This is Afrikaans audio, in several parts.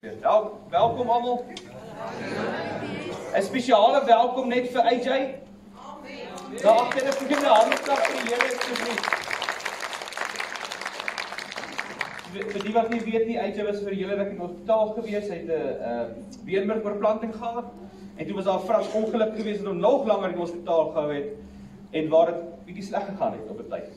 Welkom allemaal. Een speciale welkom net vir AJ. Daar agter is vir die handklap vir die Here asseblief. Vir die wat nie weet nie, AJ was vir julle ruk in die hospitaal gewees, hy het 'n beenmergoorplanting gehad en toe was daar 'n vras ongeluk gewees en hom nog langer in die hospitaal gehou het en waar dit bietjie sleg gegaan het op 'n tyd.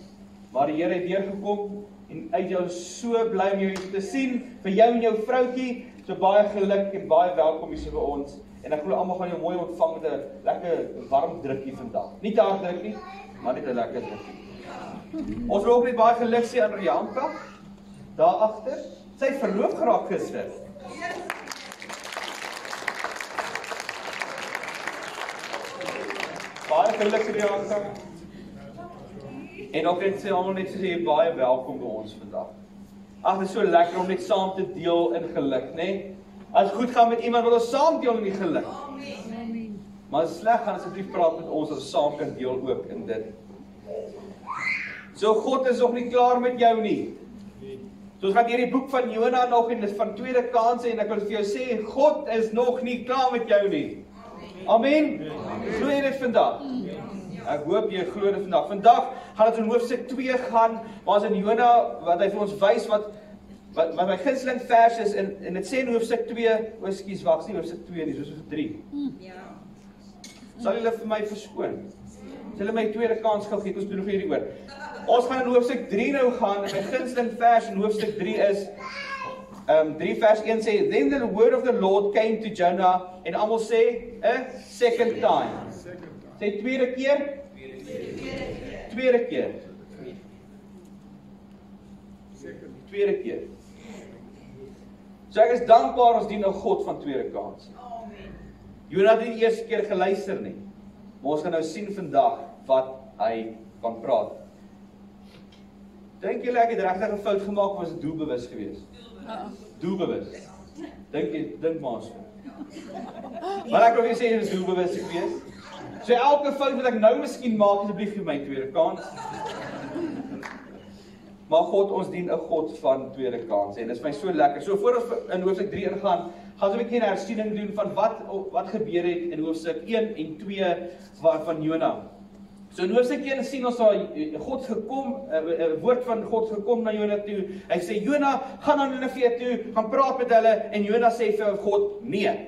Maar die Here het deurgekom en AJ is so bly om jou te sien, vir jou en jou vroutjie. So baie geluk en baie welkom hier by ons. En ek glo almal gaan jou mooi ontvang met 'n lekker warm drukkie vandag. Nie te hard druk nie, maar net 'n lekker drukkie. Ons wil ook net baie geluk sê aan Rianka daar agter. Sy het verloof geraak gister. Baie geluk Rianka. En ook net sê almal net sê baie welkom by ons vandag. Ag, dit is so lekker om net saam te deel in geluk, né? As het goed gaan met iemand, wil ons saam deel in die geluk. Amen. Maar as sleg gaan, asseblief praat met ons, as ons saam kan deel ook in dit. So, God is nog nie klaar met jou nie. So, ons gaan hier die boek van Jona nog en dit van tweede kanse, en ek wil vir jou sê, God is nog nie klaar met jou nie. Amen. Glo jy dit vandag? Ek hoop jy glo dit vandag. Vandag gaan dit in hoofstuk 2 gaan, waar ons in Jona, wat hy vir ons wys, wat my gunsteling vers is, en dit sê in hoofstuk 2, ekskuus, wag, nie hoofstuk 2 nie, soos hoofstuk 3. Ja. Sal julle vir my verskoon? Sal julle my tweede kans gou gee, ons doen nog hierdie oor. Ons gaan in hoofstuk 3 nou gaan, en my gunsteling vers in hoofstuk 3 is, 3 vers 1 sê, Then the word of the Lord came to Jonah, en almal sê, a second time. Sê tweede keer? Tweede keer. Tweede keer. So ek is dankbaar ons dien 'n God van tweede kans. Jona het nie die eerste keer geluister nie. Maar ons gaan nou sien vandag wat hy kan praat. Dink julle ek het regtig 'n fout gemaak of was dit doelbewus geweest? Doelbewus. Dink maar so. Maar ek wil nie sê dit is doelbewus geweest. So elke fout wat ek nou miskien maak, asseblief vir my tweede kans. Maar God, ons dien 'n God van tweede kans en dit is my so lekker. So voor ons in hoofstuk 3 ingaan, gaan ons 'n bietjie 'n hersiening doen van wat gebeur het in hoofstuk 1 en 2 van Jona. So in hoofstuk 1 sien ons daar God gekom, 'n woord van God gekom na Jona toe. Hy sê Jona, gaan na Nineve toe, gaan praat met hulle en Jona sê vir God, nee.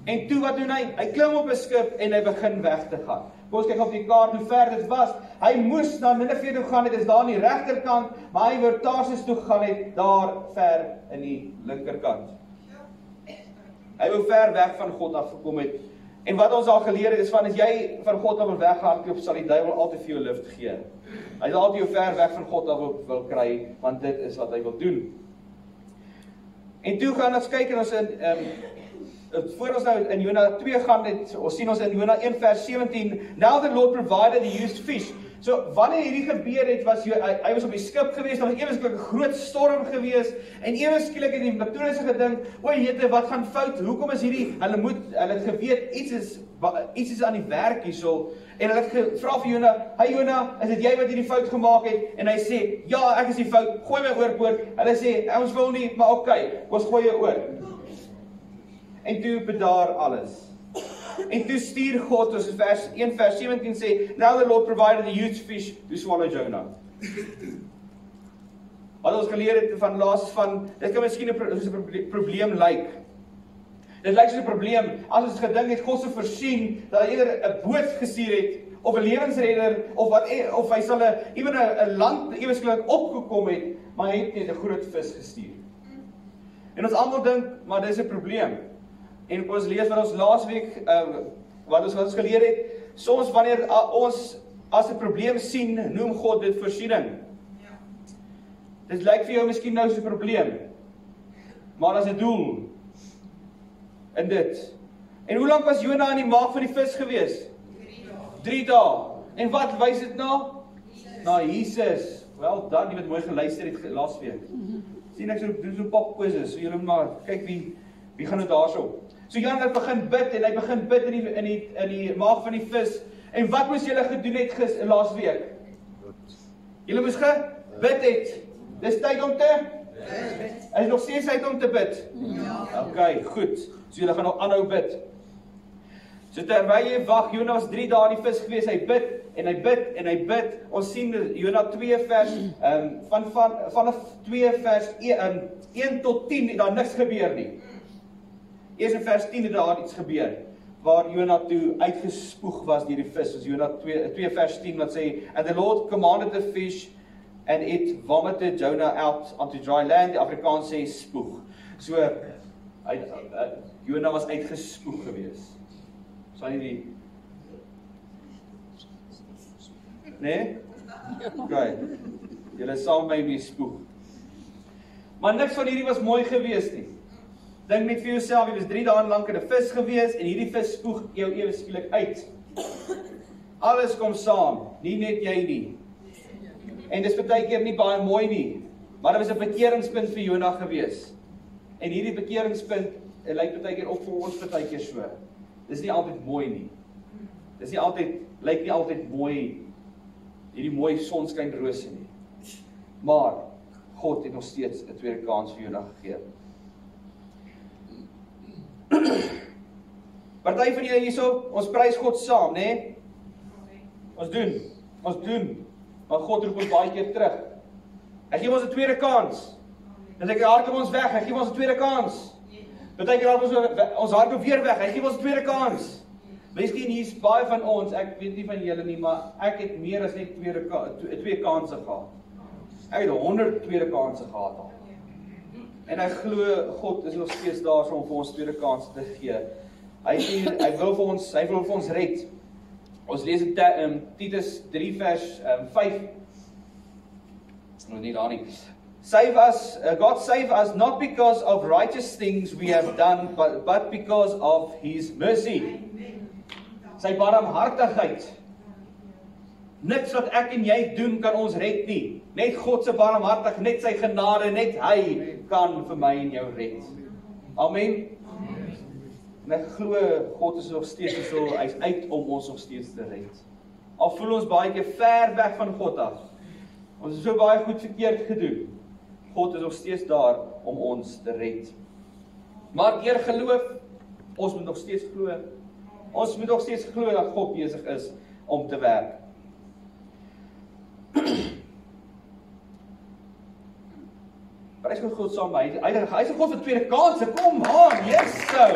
En toe wat doen hy? Hy klim op 'n skip en hy begin weg te gaan. Kom ons kyk op die kaart hoe ver dit was. Hy moes na Nineve toe gaan, dit is daar aan die regterkant, maar hy wou Tarsus toe gegaan het, daar ver in die linkerkant. Hy wou ver weg van God af gekom het. En wat ons al geleer het is van, as jy van God af wil weghardloop, sal die duiwel altyd vir jou lift gee. Hy sal altyd jou ver weg van God af wil kry, want dit is wat hy wil doen. En toe gaan ons kyk en ons voor ons nou in Jona 2 gaan, ons sien ons in Jona 1 vers 17, Now the Lord provided the used fish. So, wanneer hierdie gebeur het, hy was op die skip gewees, daar was ewesklik 'n groot storm gewees, en ewesklik het die matrose gedink, jete, wat gaan fout, hoekom is hierdie, hulle het geweet, iets is aan die werk hierso, en hulle het gevra vir Jona, hey Jona, is dit jy wat hierdie fout gemaak het? En hy sê, ja, ek is die fout, gooi my oorboord. Hulle sê, ons wil nie, maar okay, ons gooi jou oor. En toe bedaar alles. En toe stuur God, ons 1 vers 17 sê, Now the Lord provided the huge fish to swallow Jonah. Wat ons geleer het van laas van, dit kan miskien 'n probleem lyk. Dit lyk soos 'n probleem, as ons gedink het, God sou voorsien, dat hy eerder 'n boot gestuur het, of 'n lewensredder, of hy sal 'n land ewesklik opgekom het, maar hy het net 'n groot vis gestuur. En ons almal dink, maar dis 'n probleem. En ons lees wat ons laas week, wat ons geleer het, soms wanneer ons as 'n probleem sien, noem God dit voorsiening. Ja. Dit lyk vir jou miskien nou so 'n probleem, maar as 'n doel in dit. En hoe lank was Jona in die maag van die vis gewees? 3 dae. En wat wys dit na? Na Jesus. Wel dan, jy het mooi geluister het laas week. Sien ek doen so 'n pop quizzes, so julle maar kyk wie gaan dit daarso. So Jan het begin bid en hy begin bid in die maag van die vis. En wat moes julle gedoen het laas week? Julle moes gebid het. Dis tyd om te Is nog steeds uit om te bid? Okay, goed. So julle gaan nog aanhou bid. So terwyl jy wag, Jona was 3 dae in die vis gewees, hy bid, en hy bid, en hy bid. Ons sien Jona 2 vers, vanaf 2 vers 1 tot 10, het daar niks gebeur nie. Eers in vers 10 het daar iets gebeur, waar Jona toe uitgespoeg was deur die vis, soos Jona 2 vers 10 wat sê, and the Lord commanded the fish, and it vomited Jonah out onto dry land. Die Afrikaans sê spoeg. So, Jona was uitgespoeg gewees. Sal jy die? Nee? Okay. Julle saam by my spoeg. Maar niks van hierdie was mooi gewees nie. Dink net vir jouself, jy was 3 dae lank in 'n vis gewees, en hierdie vis spoeg jou ewe skielik uit. Alles kom saam, nie net jy nie. En dis baie keer nie baie mooi nie, maar dit was 'n bekeringspunt vir Jona gewees. En hierdie bekeringspunt lyk baie keer op vir ons baie keer so. Dis nie altyd mooi nie. Dis nie altyd, lyk nie altyd mooi, hierdie mooi sonskyn rose nie. Maar God het nog steeds 'n tweede kans vir Jona gegee. Party van julle hierso, ons prys God saam, né? Ons doen. Maar God roep ons baie keer terug. Hy gee ons 'n tweede kans. En hy hardloop ons weg, hy gee ons 'n tweede kans. Partykeer hardloop ons hardloop weer weg, hy gee ons 'n tweede kans. Miskien hier's baie van ons, ek weet nie van julle nie, maar ek het meer as net twee kansse gehad. Ek het 100 tweede kansse gehad al. En ek glo God is nog steeds daar om vir ons tweede kans te gee. Hy wil vir ons red. Ons lees in Titus 3 vers 5. Nie daar nie. God save us not because of righteous things we have done, but because of His mercy. Sy barmhartigheid. Niks wat ek en jy doen kan ons red nie. Net God se barmhartigheid, net sy genade, net Hy kan vir my en jou red. Amen. En ek glo God is nog steeds so, hy's uit om ons nog steeds te red. Al voel ons baie keer ver weg van God af. Ons het so baie goed verkeerd gedoen. God is nog steeds daar om ons te red. Maar deur geloof, ons moet nog steeds glo. Ons moet nog steeds glo dat God besig is om te werk. Prys God saam met my. Hy is 'n God vir tweede kansse. Kom aan, yes so.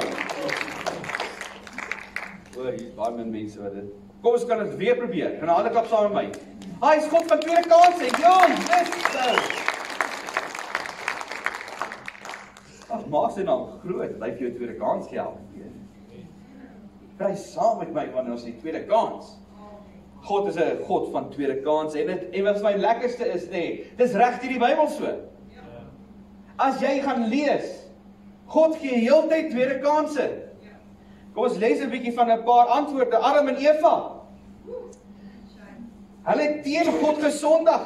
Hoor, hier's baie min mense wat dit. Kom ons kan dit weer probeer. Gaan 'n hande klap saam met my. Hy is God van tweede kansse. Ja, yes so. Ag, maak sy nou groot, hy vir jou tweede kans gee elke keer. Prys saam met my wanneer ons die tweede kans. God is 'n God van tweede kans en wat my lekkerste is nê, dis reg in die Bybel so. As jy gaan lees, God gee heeltyd tweede kansse. Kom ons lees 'n bietjie van 'n paar antwoorde. Adam en Eva. Hulle het teen God gesondig.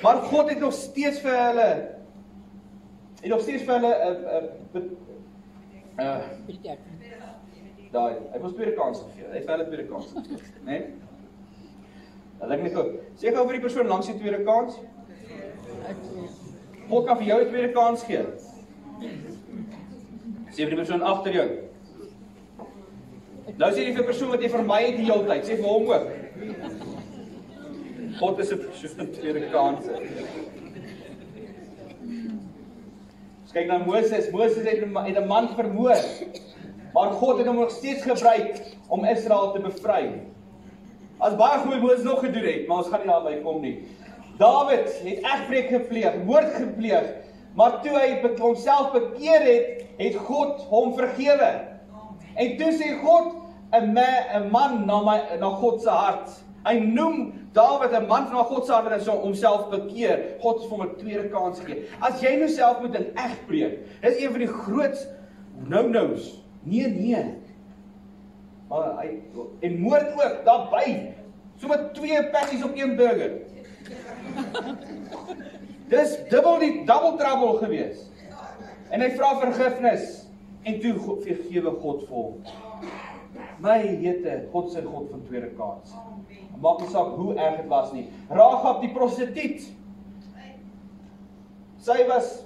Maar God het nog steeds vir hulle daai, hy was tweede kans gegee. Hy het vir hulle tweede kans gegee, né? Dan dink ek gou, sê gou vir die persoon langs die tweede kans. God kan vir jou 'n tweede kans gee. Sê vir die persoon agter jou. Nou sê jy vir 'n persoon wat jy vermy het die hele tyd, sê vir hom ook. God is 'n persoon tweede kanse. Kyk na Moses. Moses het 'n man vermoor. Maar God het hom nog steeds gebruik om Israel te bevry. As baie goeie Moses nog gedoen het, maar ons gaan nie daarby kom nie. David het egbreek gepleeg, moord gepleeg, maar toe hy homself bekeer het, het God hom vergewe. En toe sê God, 'n man na God se hart. Hy noem Dawid 'n man van God se hart en homself bekeer. God het hom 'n tweede kans gegee. As jy nou self moet in egbreek, dis een van die groot no-nos. Nee. Maar en moord ook, daarby. Sommer 2 patties op 1 burger. Dis double trouble gewees. En hy vra vergifnis. En toe vergewe God vir hom. My jete, God se God van tweede kans. Maak nie saak hoe erg dit was nie. Rahab die prostituut. sy was,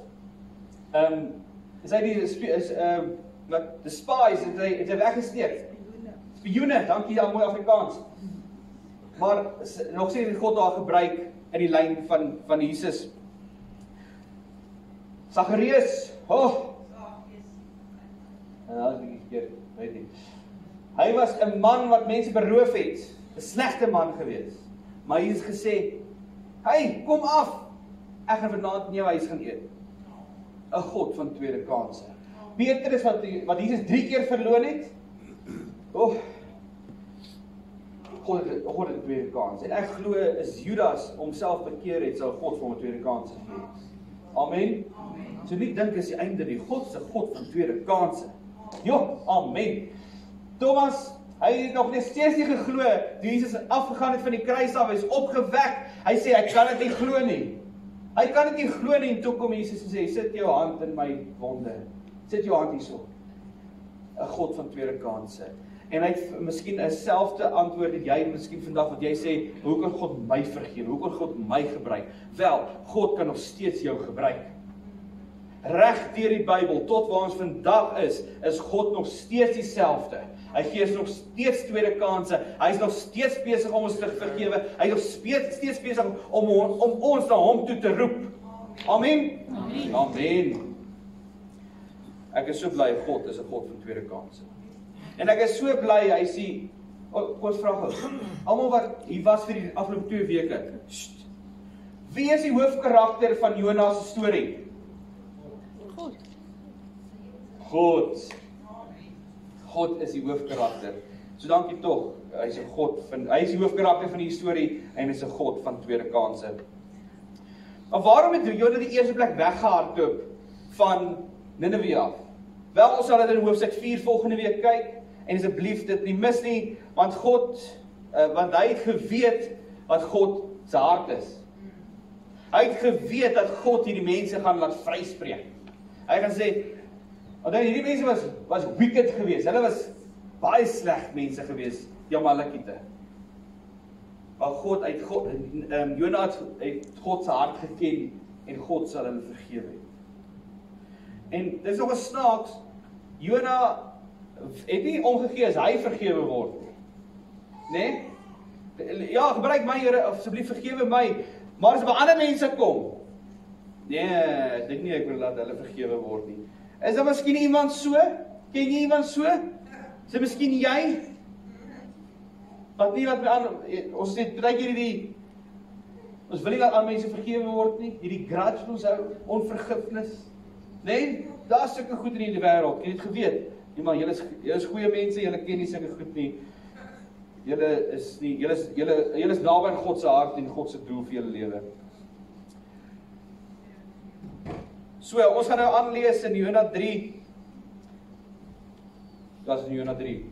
sy die spies, het hy weggesteek. Spioene, dankie al mooi Afrikaans. Maar nog steeds het God daar gebruik in die lyn van Jesus. Sagarius, weet nie. Hy was 'n man wat mense beroof het, 'n slegte man gewees. Maar Jesus gesê, hey, kom af, ek gaan vanaand in jou huis gaan eet. 'n God van tweede kanse. Petrus wat Jesus 3 keer verloon het, God het 'n tweede kans. En ek glo is Judas homself bekeer het, sal God vir hom 'n tweede kans gee. Amen. So nie dink is die einde nie. God se God van tweede kanse. Jo, amen. Thomas, hy het nog steeds nie geglo toe Jesus afgegaan het van die kruis af, hy is opgewek. Hy sê hy kan dit nie glo nie. Hy kan dit nie glo nie en toe kom Jesus en sê sit jou hand in my wonde. Sit jou hand hierso. 'n God van tweede kanse. En hy het miskien 'n selfde antwoord het jy miskien vandag wat jy sê, hoe kan God my vergewe? Hoe kan God my gebruik? Wel, God kan nog steeds jou gebruik. Reg deur die Bybel tot waar ons vandag is God nog steeds dieselfde. Hy gee ons nog steeds tweede kanse. Hy is nog steeds besig om ons te vergewe. Hy is nog steeds besig om ons na hom toe te roep. Amen. Amen. Amen. Ek is so bly God is 'n God van tweede kanse. En ek is so bly hy sê, kom ons vra gou. Almal wat hier was vir die afgelope 2 weke. Wie is die hoofkarakter van Jonas se storie? God is die hoofkarakter. So dankie tog. Hy is 'n God hy is die hoofkarakter van die storie en hy is 'n God van tweede kanse. Maar waarom het Jonas die eerste plek weggehardloop van Nineve af? Wel, ons sal dit in hoofstuk 4 volgende week kyk en asseblief dit nie mis nie, want want hy het geweet wat God se hart is. Hy het geweet dat God hierdie mense gaan laat vryspreek. Hy gaan sê, want hierdie mense was wicked geweest. Hulle was baie sleg mense geweest, die Amalekiete. Maar Jonas het God se hart geken en God sal hulle vergewe. En dis nog 'n snaaks, Jonas het nie omgegee as hy vergewe word nie. Nee? Ja, gebruik my Here, asseblief vergewe my, maar as by ander mense kom, nee, ek dink nie ek wil laat hulle vergewe word nie. Is daar miskien iemand so? Ken jy iemand so? Is dit miskien jy? Wat nie wat ons sê, baie keer ons wil nie dat aan mense vergewe word nie, hierdie grudge ons hou, onvergifnis. Nee, daar is sulke goed in die wêreld. Jy het geweet, maar julle is goeie mense, julle ken nie sulke goed nie. Julle is naby aan God se hart en God se doel vir julle lewe. So, ons gaan nou aanlees in Jonas 3. Dat is in Jonas 3.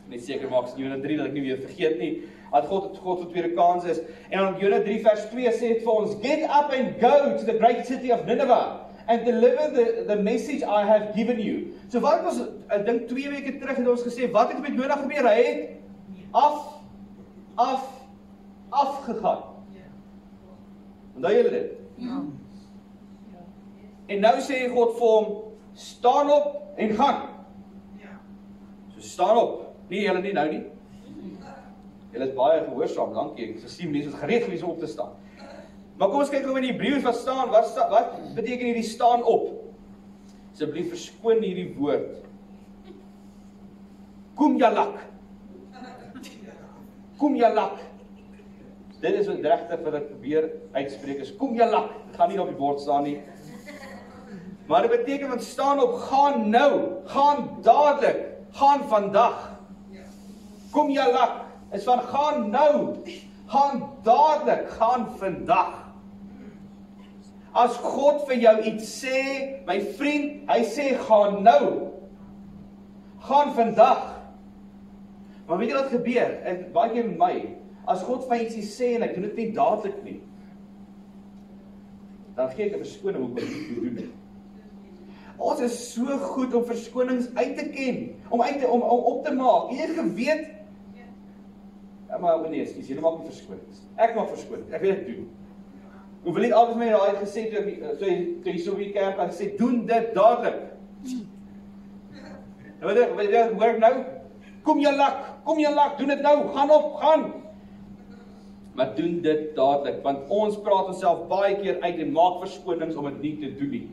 Net seker maak in Jonas 3 dat ek nie weer vergeet nie. Dat God van tweede kans is. En dan Jonas 3 vers 2 sê dit vir ons, get up and go to the great city of Nineveh and deliver the message I have given you. So wat ons, ek dink 2 weke terug het ons gesê, wat het met Jonas gebeur? Hy het afgegaan. Onthou julle dit? Ja. En nou sê God vir hom, staan op en gaan. So staan op. Nee, julle nie nou nie. Julle is baie gehoorsaam, dankie. Ek sien mense wat gereed gewees om op te staan. Maar kom ons kyk hoe in die Hebreëus wat staan. Wat beteken hierdie staan op? Asseblief verskoon hierdie woord. Kum jalak. Kum jalak. Dit is wat regtig wat ek probeer uitspreek is. Kum jalak. Dit gaan nie op die bord staan nie. Maar dit beteken want staan op, gaan nou, gaan dadelik, gaan vandag. Kom jalak, is van gaan nou, gaan dadelik, gaan vandag. As God vir jou iets sê, my vriend, hy sê gaan nou. Gaan vandag. Maar weet jy wat gebeur? En baie keer met my, as God vir iets sê en ek doen dit nie dadelik nie, dan gee ek 'n verskoning hoe ek dit doen het. Ons is so goed om verskonings uit te ken, om op te maak. Jy het geweet, ja, maar nee, jy maak nie verskonings. Ek maak verskonings, ek weet dit doen. Hoeveel het altyd my daai gesê, toe jy so by die kerk, het gesê, doen dit dadelik. Wat hoor ek nou? Kom jy lak, doen dit nou, gaan op, gaan. Maar doen dit dadelik, want ons praat onsself baie keer uit en maak verskonings om dit nie te doen nie.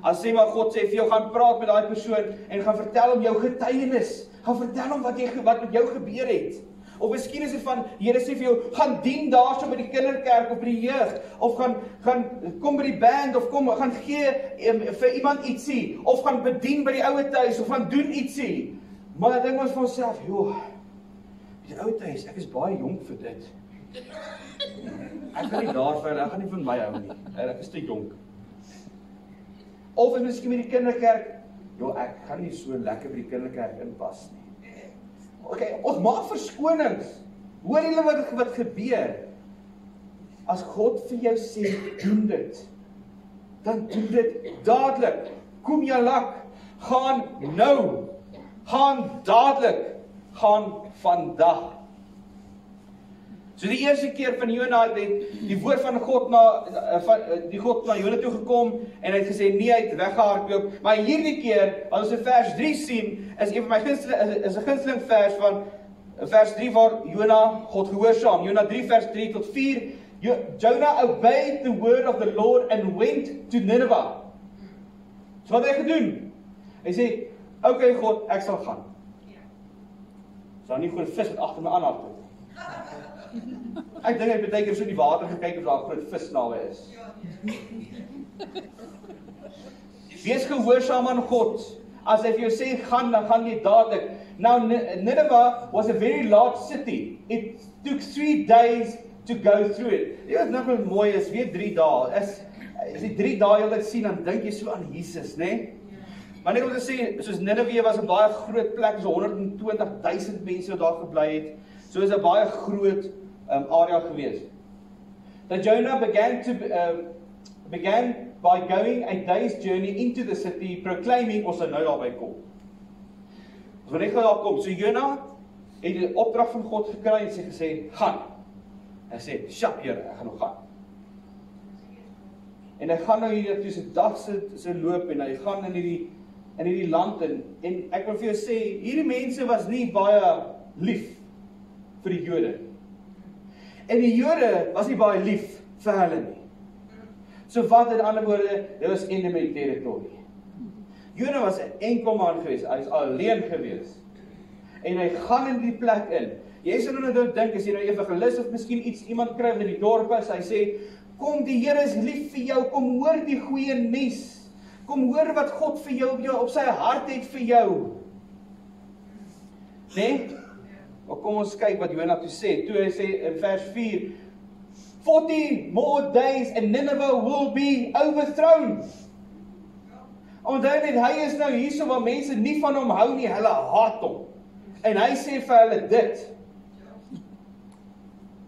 As sê maar God sê vir jou, gaan praat met daai persoon en gaan vertel hom jou getuienis. Gaan vertel hom wat met jou gebeur het. Of miskien is dit van, Here sê vir jou, gaan dien daarso by die kinderkerk of by die jeug, of gaan kom by die band, of gaan gee vir iemand ietsie, of gaan bedien by die ouer huis, of gaan doen ietsie. Maar dan dink ons vir onsself, joh, die ouer huis, ek is baie jonk vir dit. Ek kan nie daar verder, ek gaan nie van my hou nie. Ek is te jonk. Of is miskien met die kinderkerk, joh, ek gaan nie so lekker by die kinderkerk inpas nie. Okay, ons maak verskonings. Hoor julle wat gebeur? As God vir jou sê, doen dit, dan doen dit dadelik. Kom jy lak, gaan nou, gaan dadelik, gaan vandag. So die eerste keer van Jona het die woord van God die God na Jona toe gekom en hy het gesê nee, hy het weggehardloop. Maar hierdie keer, as ons in vers 3 sien, is een van my gunsteling vers van vers 3 waar Jona God gehoorsaam. Jona 3 vers 3 tot 4. Jonah obeyed the word of the Lord and went to Nineveh. So wat het hy gedoen? Hy sê, okay God, ek sal gaan. So nie groot vis wat agter my aanhardloop. Ek dink hy baie keer so in die water gekyk of daar groot vis naby is. Wees gehoorsaam aan God. As hy vir jou sê gaan, dan gaan jy dadelik. Now Nineveh was a very large city. It took 3 days to go through it. Dit is nog mooi is weer 3 dae. As jy 3 dae jy dit sien, dan dink jy so aan Jesus, né? Maar net om te sê, soos Nineveh was 'n baie groot plek, so 120,000 mense wat daar gebly het. So is 'n baie groot area gewees. That Jonah began by going a day's journey into the city, proclaiming, ons nou daarby kom. Ons wil net gou daar kom. So Jonah het die opdrag van God gekry en sy gesê, gaan. Hy sê, sjap Here, ek gaan nog gaan. En hy gaan nou hier toe sy dag se loop en hy gaan in hierdie land en ek wil vir jou sê, hierdie mense was nie baie lief vir die Jode. En die Jode was nie baie lief vir hulle nie. So wat in ander woorde, dit was enemy territory. Jonah was 'n enkel man gewees, hy is alleen gewees. En hy gaan in die plek in. Jy sal nou dink, as jy nou evangelis of miskien iemand kry in die dorp is, hy sê, kom die Here is lief vir jou, kom hoor die goeie nuus. Kom hoor wat God vir jou op sy hart het vir jou. Nee? Maar kom ons kyk wat Jonah toe sê. Toe hy sê in vers 4, 40 more days and Nineveh will be overthrown. Onthou net, hy is nou hierso waar mense nie van hom hou nie, hulle haat hom. En hy sê vir hulle dit.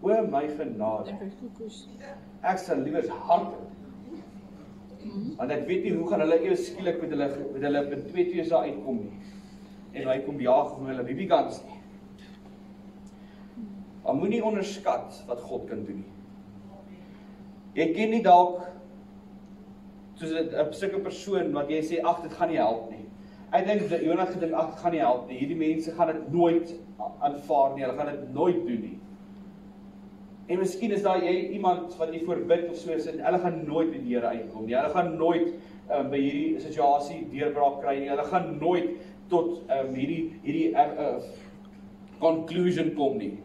O my genade. Ek sal liewers hardloop. Want ek weet nie hoe gaan hulle ewe skielik met hulle in 2 dae uitkom nie. En hy kom jaag om hulle bibigans nie. Maar moenie onderskat wat God kan doen nie. Jy ken nie dalk soos 'n sulke persoon wat jy sê, ag dit gaan nie help nie. Ek dink dat Jonah gedink, ag dit gaan nie help nie. Hierdie mense gaan dit nooit aanvaar nie. Hulle gaan dit nooit doen nie. En miskien is daar jy iemand wat jy voorbid of so is, en hulle gaan nooit by die Here uitkom nie. Hulle gaan nooit by hierdie situasie deurbraak kry nie. Hulle gaan nooit tot hierdie conclusion kom nie.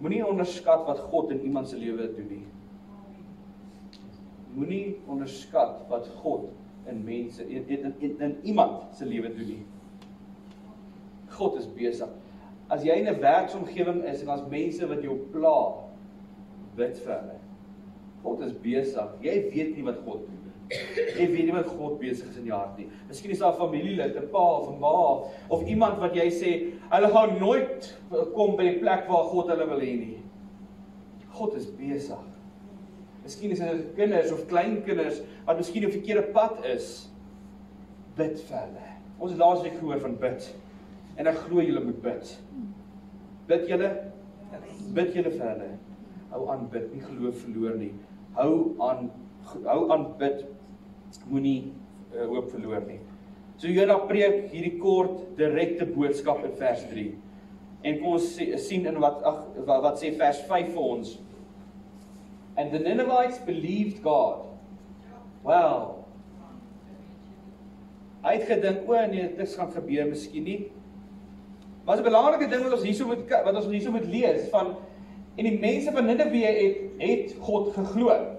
Moenie onderskat wat God in iemand se lewe doen nie. Moenie onderskat wat God in mense, in iemand se lewe doen nie. God is besig. As jy in 'n werksomgewing is en as mense wat jou pla, bid vir hulle. God is besig. Jy weet nie wat God doen. Jy weet nie wat God besig is in jou hart nie. Miskien is daar 'n familielid, 'n pa of 'n ma, of iemand wat jy sê, hulle gaan nooit kom by die plek waar God hulle wil hê nie. God is besig. Miskien is dit kinders of kleinkinders wat miskien op die verkeerde pad is. Bid vir hulle. Ons het laasweek gehoor van bid. En ek glo julle moet bid. Bid julle vir hulle. Hou aan bid, nie geloof verloor nie. Hou aan bid, moenie hoop verloor nie. So Jona preek hierdie kort, direkte boodskap in vers 3. En kom ons sien in wat sê vers 5 vir ons. And the Ninevites believed God. Well, hy het gedink, nee, niks gaan gebeur, miskien nie. Maar 'n belangrike ding wat ons hierso moet lees, en die mense van Nineve het God geglo.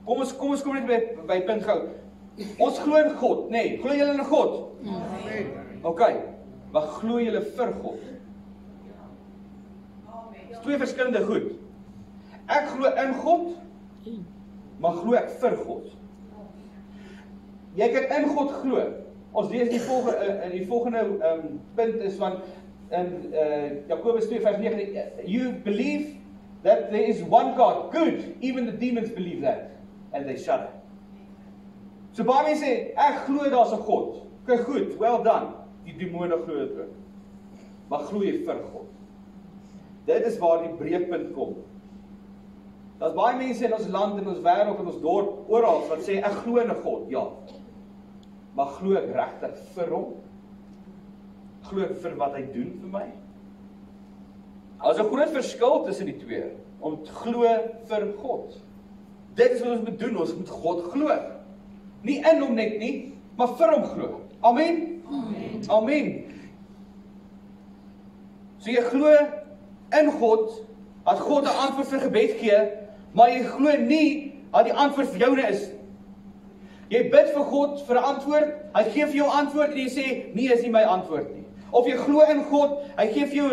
Kom ons kom net by punt gou. Ons glo in God, nee, glo julle in God? Amen. OK, maar glo julle vir God? Dis twee verskillende goed. Ek glo in God, maar glo ek vir God? Jy kan in God glo. Ons lees die volgende punt is van in Jakobus 2:9, you believe that there is one God, good, even the demons believe that, and they shudder. So baie mense sê, ek glo daar's 'n God. Okay, goed, well done. Die demone glo dit ook. Maar glo jy vir God? Dit is waar die breekpunt kom. Daar's baie mense in ons land, in ons wêreld, in ons dorp, oral wat sê ek glo in 'n God, ja. Maar glo ek regtig vir hom? Glo ek vir wat hy doen vir my? Daar's 'n groot verskil tussen die twee, om te glo vir God. Dit is wat ons moet doen, ons moet God glo. Nie in hom net nie, maar vir hom glo. Amen? Amen. Amen. So jy glo in God, dat God 'n antwoord vir gebed gee, maar jy glo nie dat die antwoord vir joune is. Jy bid vir God vir 'n antwoord, hy gee vir jou antwoord en jy sê, nee, is nie my antwoord nie. Of jy glo in God, hy gee vir jou,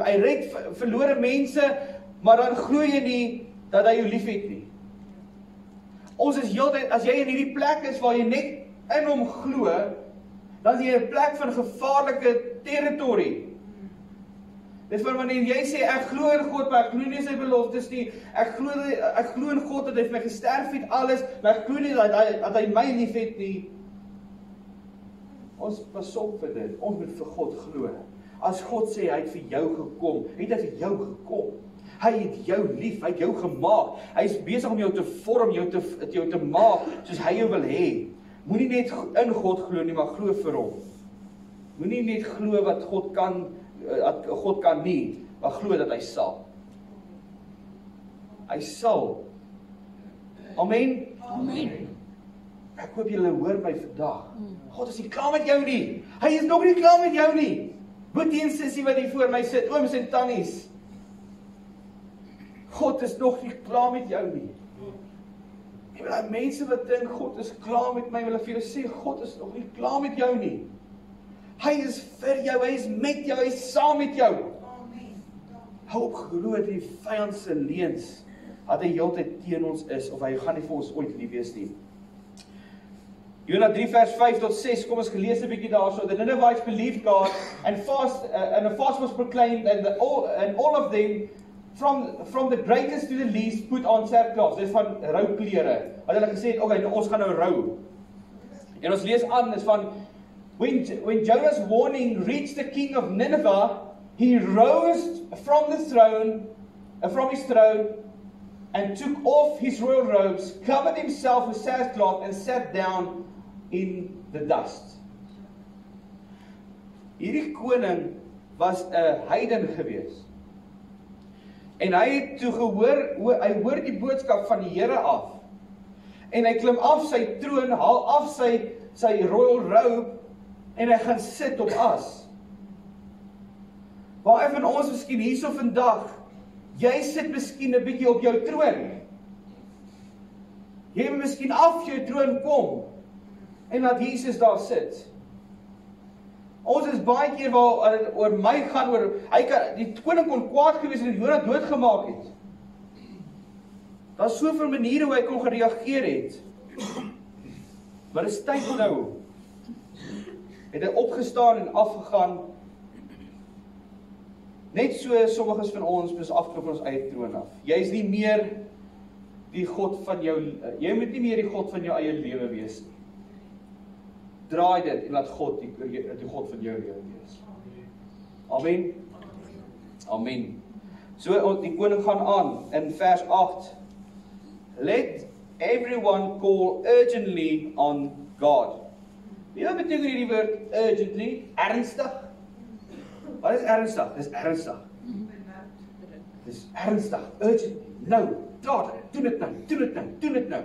hy red verlore mense, maar dan glo jy nie dat hy jou liefhet nie. Ons is heeltyd, as jy in hierdie plek is waar jy net in hom glo, dan is jy 'n plek van gevaarlike territorie. Dis wanneer jy sê, ek glo in God, maar ek glo nie sy beloftes nie, ek glo in God dat hy vir my gesterf het, alles, maar ek glo nie dat hy my liefhet nie. Ons pas op vir dit, ons moet vir God glo. As God sê, hy het vir jou gekom, het hy vir jou gekom. Hy het jou lief, hy het jou gemaak. Hy is besig om jou te vorm, jou te maak, soos hy jou wil hê. Moenie net in God glo nie, maar glo vir hom. Moenie net glo wat God kan nie, maar glo dat hy sal. Hy sal. Amen? Amen. Ek hoop julle hoor my vandag. God is nie klaar met jou nie. Hy is nog nie klaar met jou nie. Boetie en sussie wat hier voor my sit, ooms en tannies. God is nog nie klaar met jou nie. En die mense wat dink, God is klaar met my, wil ek vir julle sê, God is nog nie klaar met jou nie. Hy is vir jou, hy is met jou, hy is saam met jou. Hou op glo die vyand se leuns, dat hy heeltyd teen ons is, of hy gaan nie vir ons ooit lief wees nie. Jona 3 vers 5 tot 6, kom ons gelees 'n bietjie daarso. The Ninevites believed God, and a fast was proclaimed, and all of them, from the greatest to the least, put on sackcloth. Dis van rouklere. Wat hulle gesê het, okay, ons gaan nou rou. En ons lees aan, is van, when Jonah's warning reached the king of Nineveh, he rose from his throne, and took off his royal robes, covered himself with sackcloth, and sat down in the dust. Hierdie koning was 'n heiden gewees. En hy het toe gehoor, hy hoor die boodskap van die Here af. En hy klim af sy troon, haal af sy royal robe, en hy gaan sit op as. Baie van ons miskien hierso vandag, jy sit miskien 'n bietjie op jou troon. Jy moet miskien af jou troon kom, en laat Jesus daar sit. Ons is baie keer waar oor my gaan, die koning kon kwaad gewees en Jona doodgemaak het. Daar is soveel maniere hoe hy kon gereageer het. Maar is tyd nou. Het hy opgestaan en afgegaan. Net so sommiges van ons moet afklop van ons eie troon af. Jy is nie meer die God van jou, jy moet nie meer die God van jou eie lewe wees nie. Draai dit en laat God die God van jou lewe wees. Amen. Amen. So die koning gaan aan in vers 8. Let everyone call urgently on God. Wat beteken hierdie woord urgently? Ernstig? Wat is ernstig? Dis ernstig. Dis ernstig, urgently. Nou, dadelik, doen dit nou.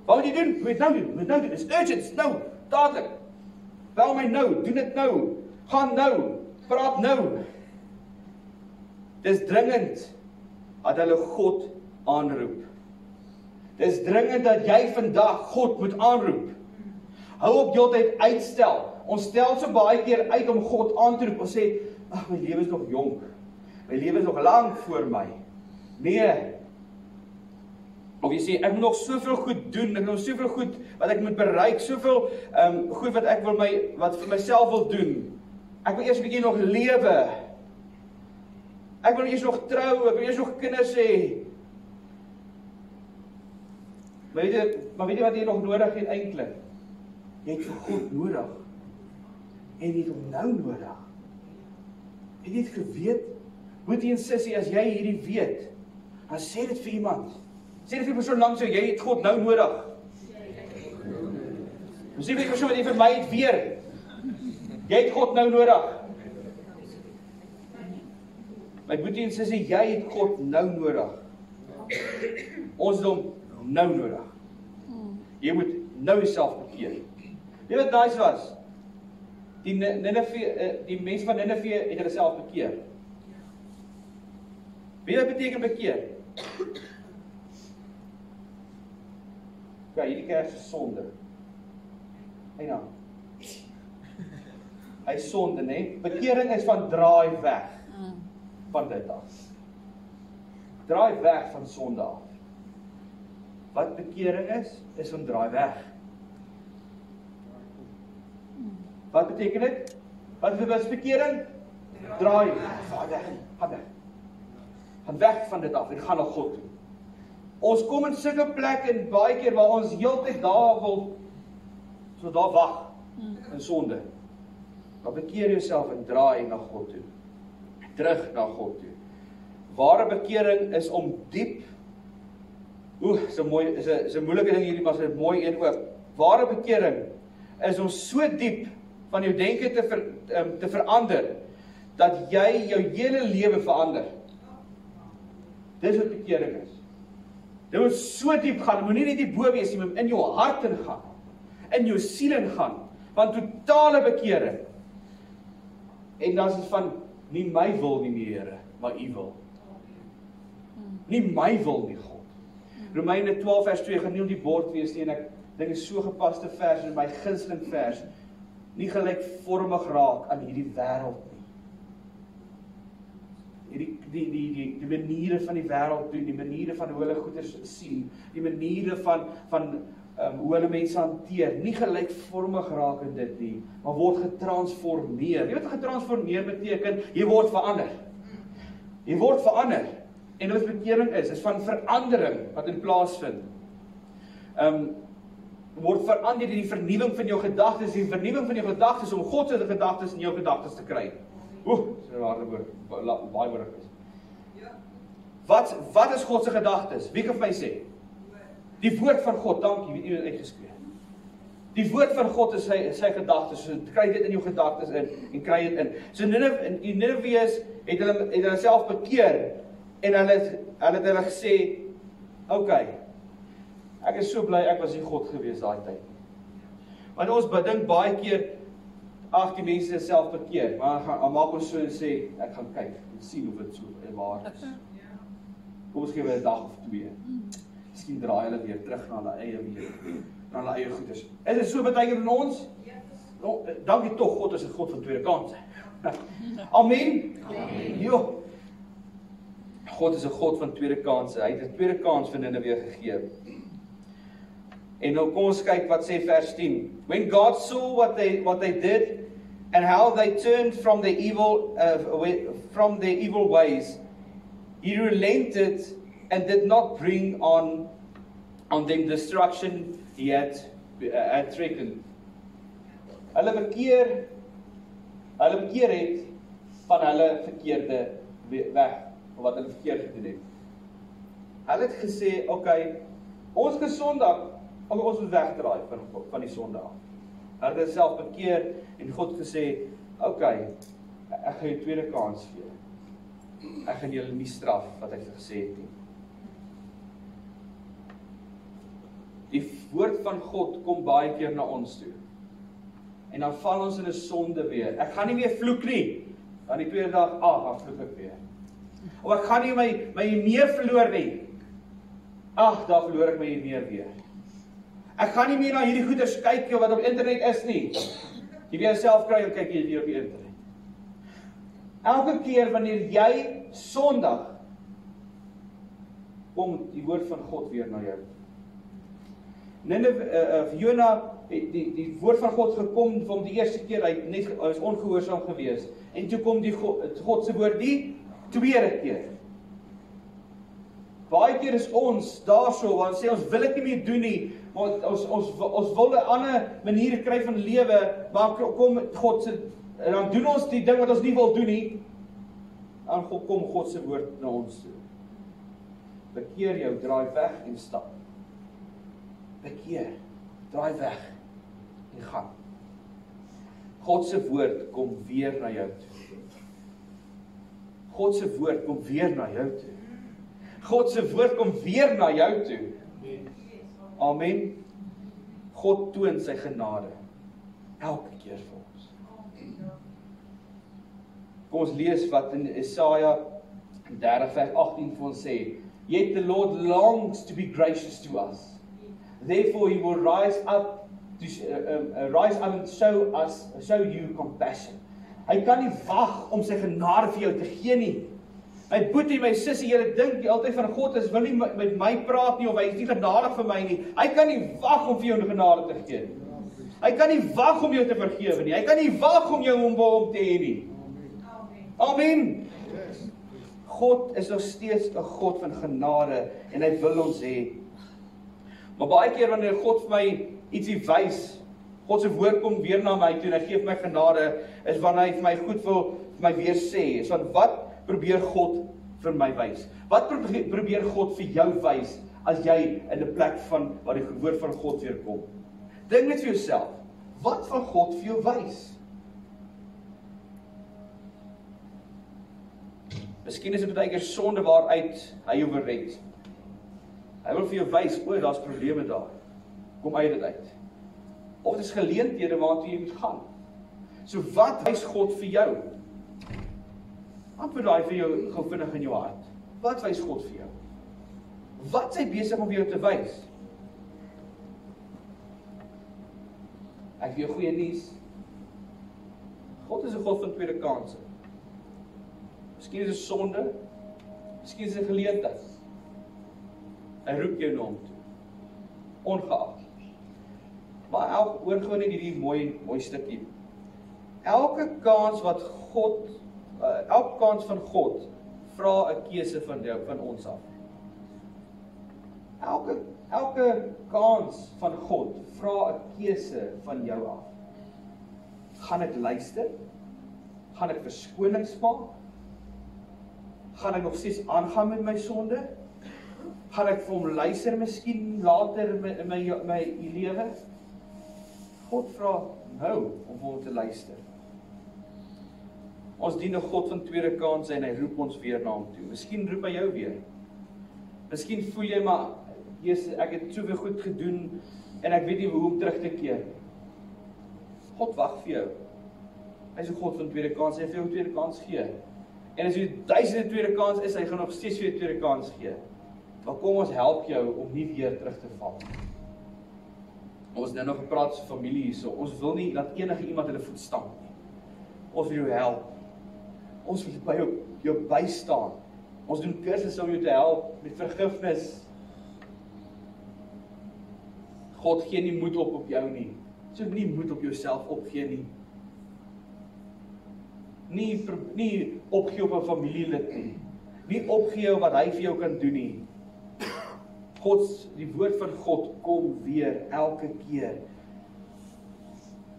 Wat moet jy doen? Moet nou doen, dis urgent, nou, dadelik. Bel my nou, doen dit nou, gaan nou, praat nou. Dis dringend dat hulle God aanroep. Dis dringend dat jy vandag God moet aanroep. Hou op heeltyd uitstel. Ons stel so baie keer uit om God aan te roep. Ons sê, ag, my lewe is nog jonk. My lewe is nog lank voor my. Nee. Of jy sê, ek moet nog soveel goed doen, ek moet nog soveel goed wat ek moet bereik, soveel goed wat vir myself wil doen. Ek wil eers 'n bietjie nog lewe. Ek wil eers nog trou, ek wil eers nog kinders hê. Maar weet jy wat jy nog nodig het eintlik? Jy het vir God nodig. En jy het hom nou nodig. Het jy dit geweet? Boetie en sussie, as jy hierdie weet, dan sê dit vir iemand. Sê dit vir die persoon langs jou, jy het God nou nodig. Sê vir die persoon wat jy vir my het weer. Jy het God nou nodig. My boetie en sussie, jy het God nou nodig. Ons het hom nou nodig. Jy moet nou jouself bekeer. Weet wat nice was? Die mense van Nineve het hulle self bekeer. Weet wat beteken bekeer? Ja, hierdie kerk is sonde. Eina. Hy is sonde, né? Bekering is van draai weg van dit af. Draai weg van sonde af. Wat bekering is van draai weg. Wat beteken dit? Wat is bekering? Draai weg. Gaan weg van dit af en gaan na God toe. Ons kom in sulke plekke en baie keer waar ons heeltyd daar wil, so daar wag in sonde. Maar bekeer jouself en draai na God toe. Terug na God toe. Ware bekering is om diep, is 'n moeilike ding hierdie, maar is 'n mooi een ook. Ware bekering is om so diep van jou denke te verander, dat jy jou hele lewe verander. Dis wat bekering is. Dit moet so diep gaan, moet nie net die bo wees, jy moet in jou hart ingaan, in jou siel ingaan, van totale bekering. En dan is dit van, nie my wil nie, Here, maar U wil. Nie my wil nie, God. Romeine 12 vers 2, gaan nie op die bord wees nie, en ek dink is so gepaste vers, en my gunsteling vers, nie gelykvormig raak aan hierdie wêreld nie. Die maniere van die wêreld doen, die maniere van hoe hulle goeders sien, die maniere van hoe hulle mense hanteer, nie gelykvormig raak in dit nie, maar word getransformeer. Jy weet wat getransformeer beteken? Jy word verander. Jy word verander. En wat bekering is van verandering wat in plaas vind. Word verander deur die vernuwing van jou gedagtes, die vernuwing van jou gedagtes om God se gedagtes in jou gedagtes te kry. Dis 'n harde woord, baie woord is. Wat is God se gedagtes? Wie kan vir my sê? Die woord van God, dankie, weet jy wat uitgeskreeu. Die woord van God is sy gedagtes, so kry dit in jou gedagtes in en kry dit in. So Ninewees het hulle self bekeer en hulle het gesê, okay, ek is so bly ek was nie God gewees daai tyd. Want ons bedink baie keer, ag die mense is self bekeer, maar dan maak ons so en sê, ek gaan kyk en sien of dit so waar is. Kom ons gee 'n dag of 2. Miskien draai hulle weer terug na hulle eie weer, na hulle eie goeders. Is dit so baie in ons? No, dankie tog, God is 'n God van tweede kanse. Amen. Jo. God is 'n God van tweede kanse. Hy het 'n tweede kans vir hulle weer gegee. En nou kom ons kyk wat sê vers 10. When God saw what they did and how they turned from their evil ways, He relented and did not bring on them destruction He had threatened. Hulle bekeer het van hulle verkeerde weg, of wat hulle verkeerd gedoen het. Hulle het gesê, okay, ons gesondag, ons moet wegdraai van die sonde af. Hulle het self bekeer en God gesê, okay, ek gaan jou tweede kans gee. Ek gaan julle nie straf wat hy gesê het nie. Die woord van God kom baie keer na ons toe. En dan val ons in 'n sonde weer. Ek gaan nie meer vloek nie. Dan die tweede dag, dan vloek ek weer. Of ek gaan nie my meer verloor nie. Daar verloor ek my meer weer. Ek gaan nie meer na hierdie goeders kyk wat op internet is nie. Jy weer self kry en kyk jy weer op die internet. Elke keer wanneer jy sondig, kom die woord van God weer na jou. Jona, die woord van God gekom van die eerste keer, hy was ongehoorsaam gewees. En toe kom God se woord die tweede keer. Baie keer is ons daarso, want sê ons wil dit nie meer doen nie, want ons wil 'n ander manier kry van lewe, maar kom God se, en dan doen ons die ding wat ons nie wil doen nie, dan kom God se woord na ons toe. Bekeer jou, draai weg en stap. Bekeer, draai weg en gaan. God se woord kom weer na jou toe. God se woord kom weer na jou toe. God se woord kom weer na jou toe. Amen. God toon sy genade elke keer vir ons. Kom ons lees wat in Jesaja 30 vers 18 vir ons sê. Yet the Lord longs to be gracious to us. Therefore he will rise up and show you compassion. Hy kan nie wag om sy genade vir jou te gee nie. My boetie, my sussie, julle dink altyd van God wil nie met my praat nie, of hy is nie genadig vir my nie. Hy kan nie wag om vir jou genade te gee nie. Hy kan nie wag om jou te vergewe nie. Hy kan nie wag om jou om te hê nie. Amen. God is nog steeds 'n God van genade en hy wil ons hê. Maar baie keer wanneer God vir my ietsie wys, God se woord kom weer na my toe en hy gee vir my genade, is wanneer hy vir my goed wil vir my weer sê. Is want wat probeer God vir my wys? Wat probeer God vir jou wys as jy in 'n plek van waar die woord van God weer kom? Dink net vir jouself, wat van God vir jou wys? Miskien is dit baie keer sonde waaruit hy jou wil red. Hy wil vir jou wys, daar's probleme daar. Kom uit dit uit. Of dit is geleenthede waartoe jy moet gaan. So wat wys God vir jou? Antwoord daai vir jou gou vinnig in jou hart. Wat wys God vir jou? Wat is hy besig om vir jou te wys? Ek het jou goeie nuus. God is 'n God van tweede kansse. Miskien is dit sonde, miskien is dit 'n geleentheid. Hy roep jou na hom toe. Ongeag. Maar hoor gewoon net hierdie mooi stukkie. Elke kans van God vra 'n keuse van ons af. Elke kans van God vra 'n keuse van jou af. Gaan ek luister? Gaan ek verskonings maak? Gaan ek nog steeds aangaan met my sonde? Gaan ek vir hom luister miskien later in my lewe? God vra nou om vir hom te luister. Ons dien 'n God van tweede kansse en hy roep ons weer na hom toe. Miskien roep hy jou weer. Miskien voel jy maar, Jesus, ek het soveel goed gedoen en ek weet nie hoe om terug te keer. God wag vir jou. Hy is 'n God van tweede kansse, hy vir jou 'n tweede kans gee. En as jy 1000 tweede kans is, hy gaan nog steeds vir jou 'n tweede kans gee. Maar kom ons help jou om nie weer terug te val. Ons het nou nog gepraat so familie hierso. Ons wil nie dat enige iemand hulle voet stamp nie. Ons wil jou help. Ons wil by jou bystaan. Ons doen kursusse om jou te help met vergifnis. God gee nie moed op jou nie. So nie moed op jouself opgee nie. Nie opgee op 'n familielid nie. Nie opgee wat hy vir jou kan doen nie. Die woord van God kom weer elke keer.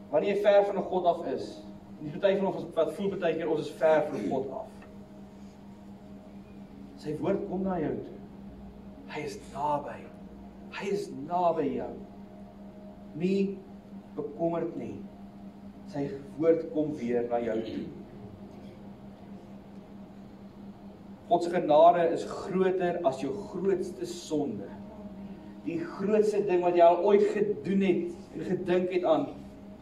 Wanneer jy ver van God af is, die party van ons wat voel baie keer ons is ver van God af. Sy woord kom na jou toe. Hy is naby. Hy is naby jou. Nie bekommerd nie. Sy woord kom weer na jou toe. God se genade is groter as jou grootste sonde. Die grootste ding wat jy al ooit gedoen het en gedink het aan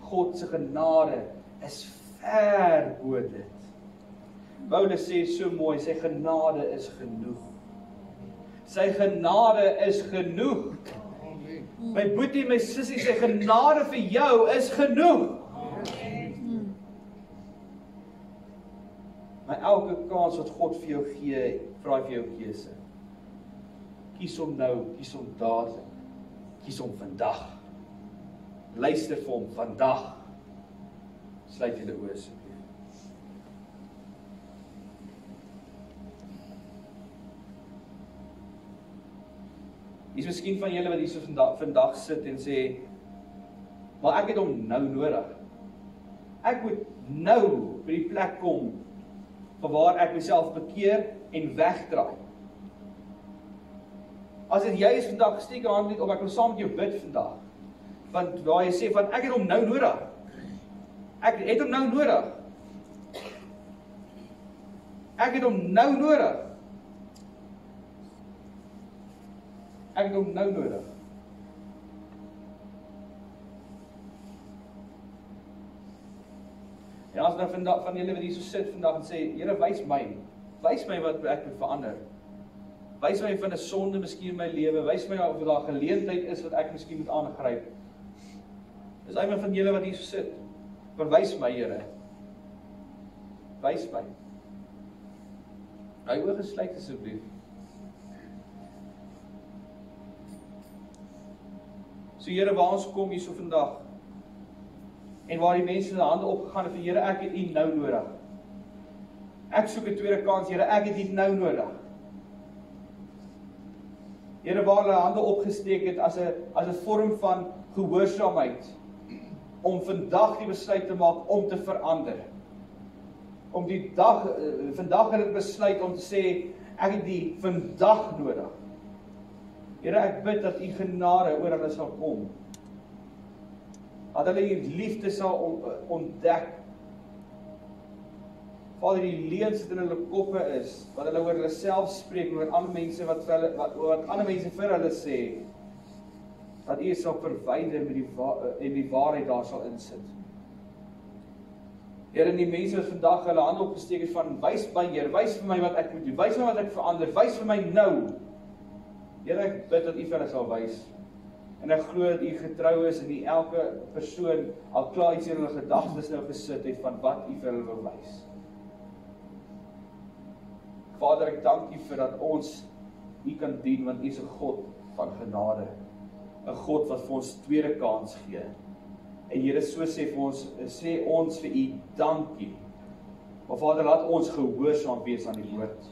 God se genade is ver bo dit. Paulus sê so mooi, sy genade is genoeg. Sy genade is genoeg. My boetie, my sussie, sy genade vir jou is genoeg. Maar elke kans wat God vir jou gee, vra hy vir jou keuse. Kies hom nou, kies hom dadelik. Kies hom vandag. Luister vir hom vandag. Sluit julle oë asseblief. Is miskien van julle wat hier so vandag sit en sê, maar ek het hom nou nodig. Ek moet nou by die plek kom van waar ek myself bekeer en wegdraai. As dit jy is vandag, steek jou hand net op, ek wil saam met jou bid vandag. Want waar jy sê van ek het hom nou nodig. Ek het hom nou nodig. Ek het hom nou nodig. Ek het hom nou nodig. En as nou vandag van julle wat hier so sit vandag en sê, Here, wys my wat ek moet verander. Wys my van 'n sonde miskien in my lewe, wys my of daar geleentheid is wat ek miskien moet aangryp. Is iemand van julle wat hier so sit? Maar wys my, Here. Wys my. Nou oë gesluit asseblief. So Here, waar ons kom hier so vandag, en waar die mense hulle hande opgegaan het vir Here, ek het U nou nodig. Ek soek 'n tweede kans, Here, ek het U nou nodig. Here, waar hulle hande opgesteek het as 'n vorm van gehoorsaamheid, om vandag die besluit te maak om te verander. Om die vandag het ek besluit om te sê, ek het die vandag nodig. Here, ek bid dat U genade oor hulle sal kom. Dat hulle U liefde sal ontdek. Vader, die leuns wat in hulle koppe is, wat hulle oor hulle self spreek, oor ander mense wat ander mense vir hulle sê, dat U sal verwyder met die waarheid daar sal insit. Here, die mense wat vandag hulle hande opgesteek het van, wys my, Here, wys vir my wat ek moet doen, wys my wat ek verander, wys vir my nou. Here, ek bid dat U vir hulle sal wys. En ek glo dat U getrou is en elke persoon al klaar iets in hulle gedagtes nou gesit het van wat U vir hulle wil wys. Vader, ek dank U vir dat ons U kan dien, want U is 'n God van genade. 'n God wat vir ons tweede kans gee. En Here, so sê ons vir U dankie. Maar Vader, laat ons gehoorsaam wees aan die woord.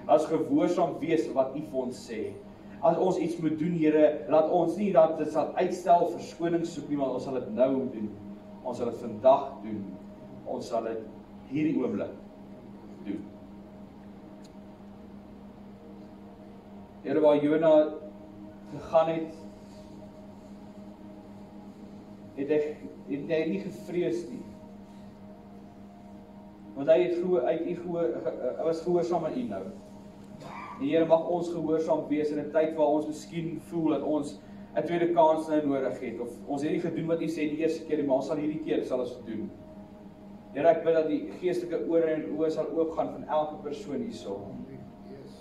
Laat ons gehoorsaam wees wat U vir ons sê. As ons iets moet doen, Here, laat ons nie dat dit sal uitstel, verskoning soek nie, want ons sal dit nou doen. Ons sal dit vandag doen. Ons sal dit hierdie oomblik doen. Here, waar Jona gegaan het hy nie gevrees nie. Want hy was gehoorsaam aan U nou. Die Here, mag ons gehoorsaam wees in 'n tyd waar ons miskien voel dat ons 'n tweede kans nou nodig het, of ons het nie gedoen wat U sê die eerste keer nie, maar ons sal hierdie keer sal ons doen. Here, ek bid dat die geestelike ore en oë sal oopgaan van elke persoon hierso.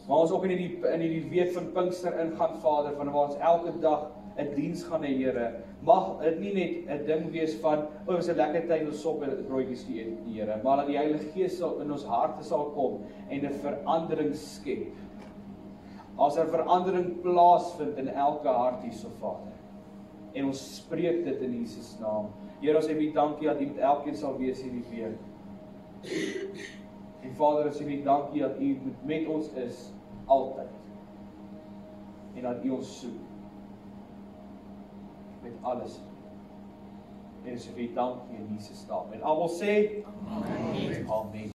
Maar ons ook in die week van Pinkster ingaan, Vader, van waar ons elke dag 'n diens gaan hê, Here. Mag dit nie net 'n ding wees van, o, is 'n lekker tyd om sop en broodjies te eet, Here, maar dat die Heilige Gees in ons harte sal kom en 'n verandering skep. As 'n verandering plaasvind in elke hart hierso, Vader. En ons spreek dit in Jesus naam. Here, ons sê U dankie dat U met elkeen sal wees hierdie week. En Vader, ons sê U dankie dat U met ons is altyd. En dat U ons soek met alles. En ons sê U dankie in Jesus naam. En almal sê Amen. Amen.